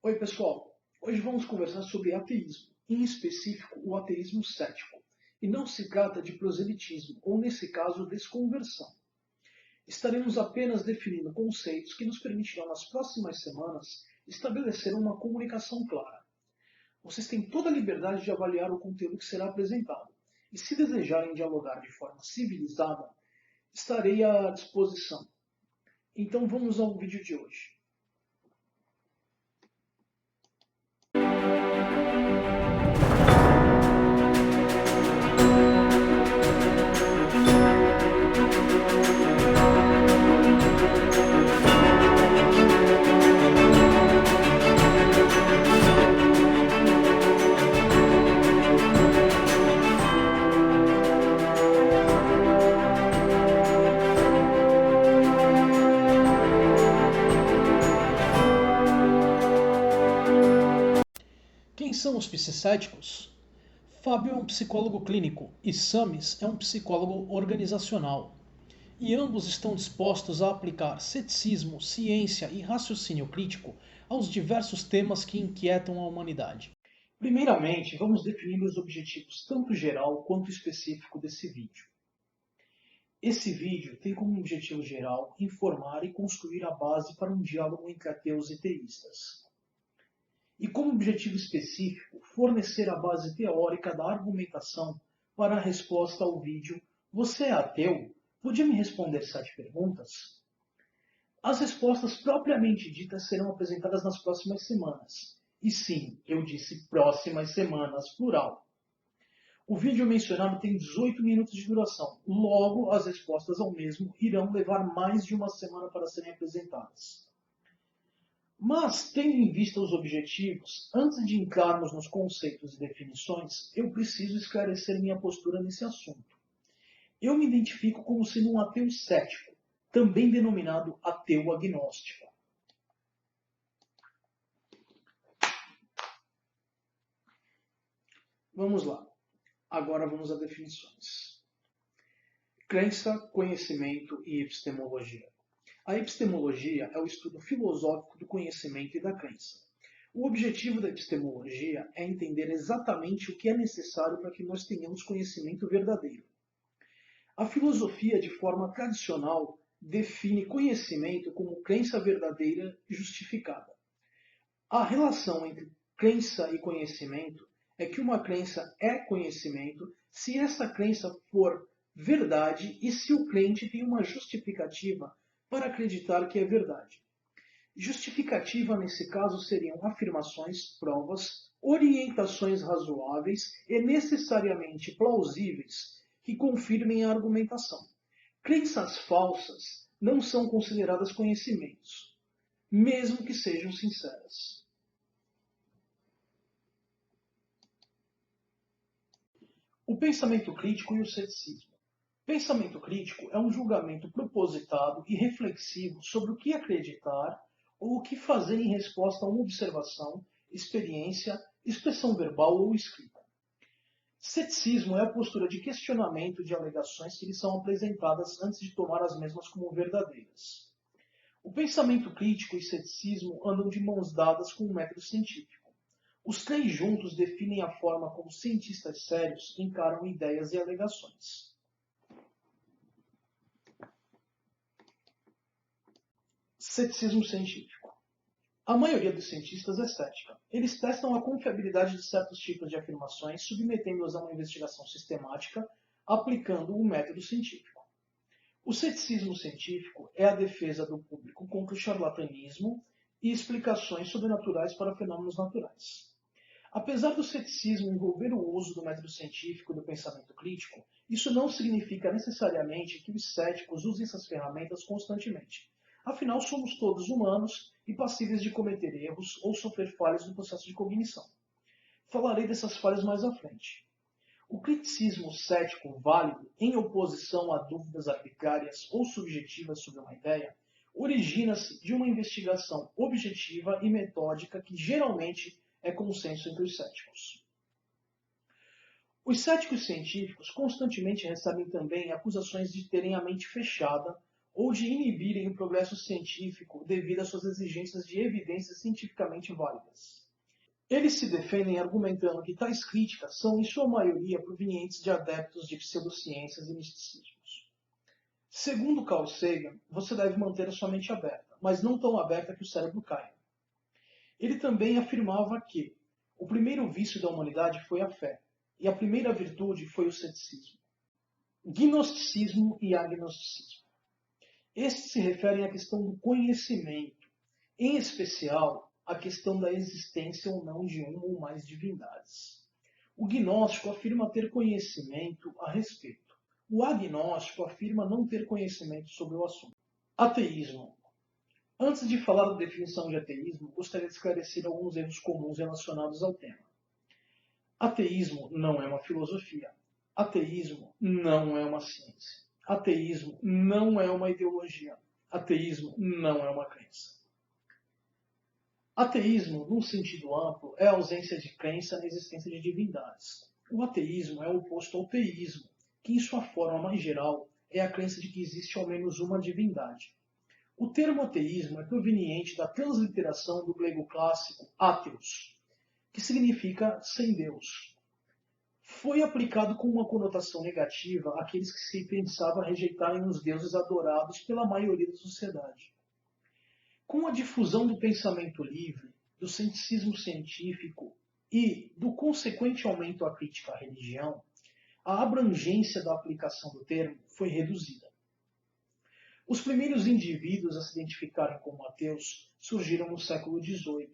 Oi, pessoal. Hoje vamos conversar sobre ateísmo, em específico o ateísmo cético. E não se trata de proselitismo, ou nesse caso, desconversão. Estaremos apenas definindo conceitos que nos permitirão nas próximas semanas estabelecer uma comunicação clara. Vocês têm toda a liberdade de avaliar o conteúdo que será apresentado. E se desejarem dialogar de forma civilizada, estarei à disposição. Então vamos ao vídeo de hoje. Quem são os psicéticos? Fábio é um psicólogo clínico e Samis é um psicólogo organizacional. E ambos estão dispostos a aplicar ceticismo, ciência e raciocínio crítico aos diversos temas que inquietam a humanidade. Primeiramente, vamos definir os objetivos tanto geral quanto específico desse vídeo. Esse vídeo tem como objetivo geral informar e construir a base para um diálogo entre ateus e teístas. E como objetivo específico, fornecer a base teórica da argumentação para a resposta ao vídeo "Você é ateu? Podia me responder 7 perguntas?". As respostas propriamente ditas serão apresentadas nas próximas semanas. E sim, eu disse próximas semanas, plural. O vídeo mencionado tem 18 minutos de duração, logo as respostas ao mesmo irão levar mais de uma semana para serem apresentadas. Mas, tendo em vista os objetivos, antes de entrarmos nos conceitos e definições, eu preciso esclarecer minha postura nesse assunto. Eu me identifico como sendo um ateu cético, também denominado ateu agnóstico. Vamos lá. Agora vamos a definições. Crença, conhecimento e epistemologia. A epistemologia é o estudo filosófico do conhecimento e da crença. O objetivo da epistemologia é entender exatamente o que é necessário para que nós tenhamos conhecimento verdadeiro. A filosofia, de forma tradicional, define conhecimento como crença verdadeira justificada. A relação entre crença e conhecimento é que uma crença é conhecimento se essa crença for verdade e se o crente tem uma justificativa para acreditar que é verdade. Justificativa, nesse caso, seriam afirmações, provas, orientações razoáveis e necessariamente plausíveis que confirmem a argumentação. Crenças falsas não são consideradas conhecimentos, mesmo que sejam sinceras. O pensamento crítico e o ceticismo. Pensamento crítico é um julgamento propositado e reflexivo sobre o que acreditar ou o que fazer em resposta a uma observação, experiência, expressão verbal ou escrita. Ceticismo é a postura de questionamento de alegações que lhe são apresentadas antes de tomar as mesmas como verdadeiras. O pensamento crítico e ceticismo andam de mãos dadas com o método científico. Os três juntos definem a forma como cientistas sérios encaram ideias e alegações. Ceticismo científico. A maioria dos cientistas é cética. Eles testam a confiabilidade de certos tipos de afirmações, submetendo-as a uma investigação sistemática, aplicando o método científico. O ceticismo científico é a defesa do público contra o charlatanismo e explicações sobrenaturais para fenômenos naturais. Apesar do ceticismo envolver o uso do método científico e do pensamento crítico, isso não significa necessariamente que os céticos usem essas ferramentas constantemente. Afinal, somos todos humanos e passíveis de cometer erros ou sofrer falhas no processo de cognição. Falarei dessas falhas mais à frente. O criticismo cético válido, em oposição a dúvidas arbitrárias ou subjetivas sobre uma ideia, origina-se de uma investigação objetiva e metódica que geralmente é consenso entre os céticos. Os céticos científicos constantemente recebem também acusações de terem a mente fechada ou de inibirem o progresso científico devido às suas exigências de evidências cientificamente válidas. Eles se defendem argumentando que tais críticas são, em sua maioria, provenientes de adeptos de pseudociências e misticismos. Segundo Carl Sagan, você deve manter a sua mente aberta, mas não tão aberta que o cérebro caia. Ele também afirmava que o primeiro vício da humanidade foi a fé, e a primeira virtude foi o ceticismo. Gnosticismo e agnosticismo. Estes se referem à questão do conhecimento, em especial à questão da existência ou não de uma ou mais divindades. O gnóstico afirma ter conhecimento a respeito. O agnóstico afirma não ter conhecimento sobre o assunto. Ateísmo. Antes de falar da definição de ateísmo, gostaria de esclarecer alguns erros comuns relacionados ao tema. Ateísmo não é uma filosofia. Ateísmo não é uma ciência. Ateísmo não é uma ideologia. Ateísmo não é uma crença. Ateísmo, num sentido amplo, é a ausência de crença na existência de divindades. O ateísmo é o oposto ao teísmo, que em sua forma mais geral é a crença de que existe ao menos uma divindade. O termo ateísmo é proveniente da transliteração do grego clássico atheos, que significa sem Deus. Foi aplicado com uma conotação negativa àqueles que se pensava rejeitarem os deuses adorados pela maioria da sociedade. Com a difusão do pensamento livre, do cientificismo científico e do consequente aumento à crítica à religião, a abrangência da aplicação do termo foi reduzida. Os primeiros indivíduos a se identificarem como ateus surgiram no século XVIII.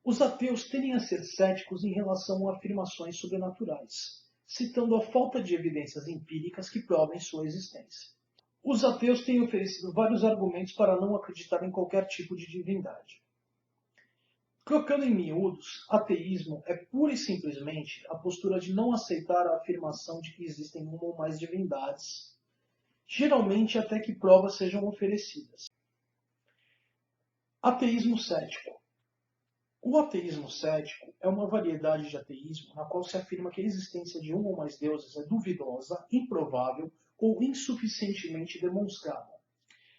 Os ateus tendem a ser céticos em relação a afirmações sobrenaturais, citando a falta de evidências empíricas que provem sua existência. Os ateus têm oferecido vários argumentos para não acreditar em qualquer tipo de divindade. Colocando em miúdos, ateísmo é pura e simplesmente a postura de não aceitar a afirmação de que existem uma ou mais divindades, geralmente até que provas sejam oferecidas. Ateísmo cético. O ateísmo cético é uma variedade de ateísmo na qual se afirma que a existência de um ou mais deuses é duvidosa, improvável ou insuficientemente demonstrada.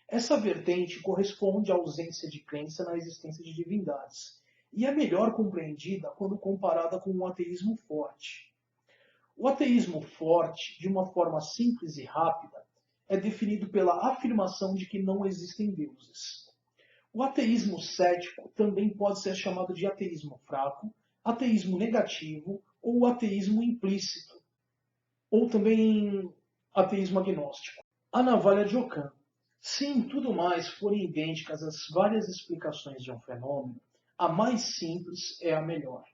Essa vertente corresponde à ausência de crença na existência de divindades e é melhor compreendida quando comparada com um ateísmo forte. O ateísmo forte, de uma forma simples e rápida, é definido pela afirmação de que não existem deuses. O ateísmo cético também pode ser chamado de ateísmo fraco, ateísmo negativo ou ateísmo implícito, ou também ateísmo agnóstico. A navalha de Ockham. Se em tudo mais forem idênticas as várias explicações de um fenômeno, a mais simples é a melhor.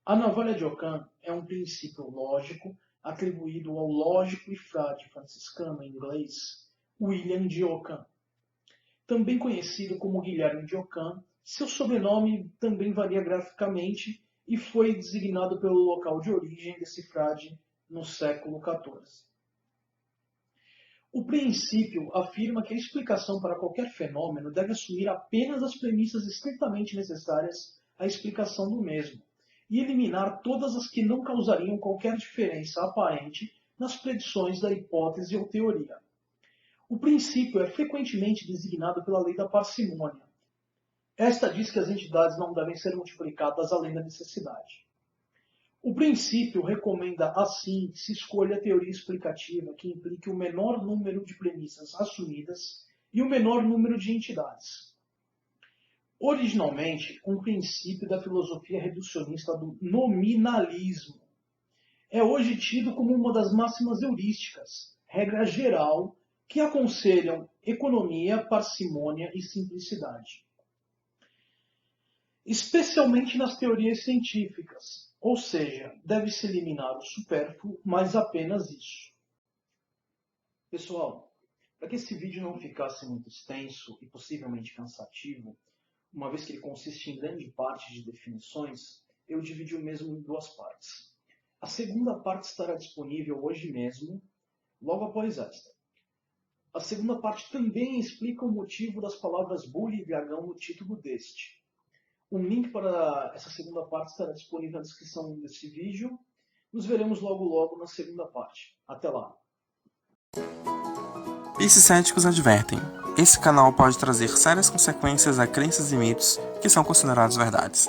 A navalha de Ockham é um princípio lógico atribuído ao lógico e frade franciscano inglês William de Ockham. Também conhecido como Guilherme de Ockham, seu sobrenome também varia graficamente e foi designado pelo local de origem desse frade no século XIV. O princípio afirma que a explicação para qualquer fenômeno deve assumir apenas as premissas estritamente necessárias à explicação do mesmo, e eliminar todas as que não causariam qualquer diferença aparente nas predições da hipótese ou teoria. O princípio é frequentemente designado pela lei da parcimônia. Esta diz que as entidades não devem ser multiplicadas além da necessidade. O princípio recomenda, assim, que se escolha a teoria explicativa que implique o menor número de premissas assumidas e o menor número de entidades. Originalmente, um princípio da filosofia reducionista do nominalismo, é hoje tido como uma das máximas heurísticas, regra geral, que aconselham economia, parcimônia e simplicidade. Especialmente nas teorias científicas, ou seja, deve-se eliminar o supérfluo, mas apenas isso. Pessoal, para que esse vídeo não ficasse muito extenso e possivelmente cansativo, uma vez que ele consiste em grande parte de definições, eu dividi o mesmo em duas partes. A segunda parte estará disponível hoje mesmo, logo após esta. A segunda parte também explica o motivo das palavras bully e dragão no título deste. Um link para essa segunda parte estará disponível na descrição desse vídeo. Nos veremos logo logo na segunda parte. Até lá! Esses céticos advertem: esse canal pode trazer sérias consequências a crenças e mitos que são considerados verdades.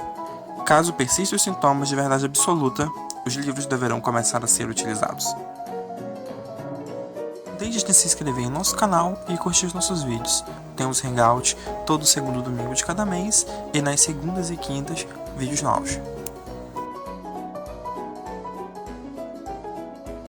Caso persistam os sintomas de verdade absoluta, os livros deverão começar a ser utilizados. Não deixe de se inscrever em nosso canal e curtir os nossos vídeos. Temos Hangout todo segundo domingo de cada mês e nas segundas e quintas vídeos novos.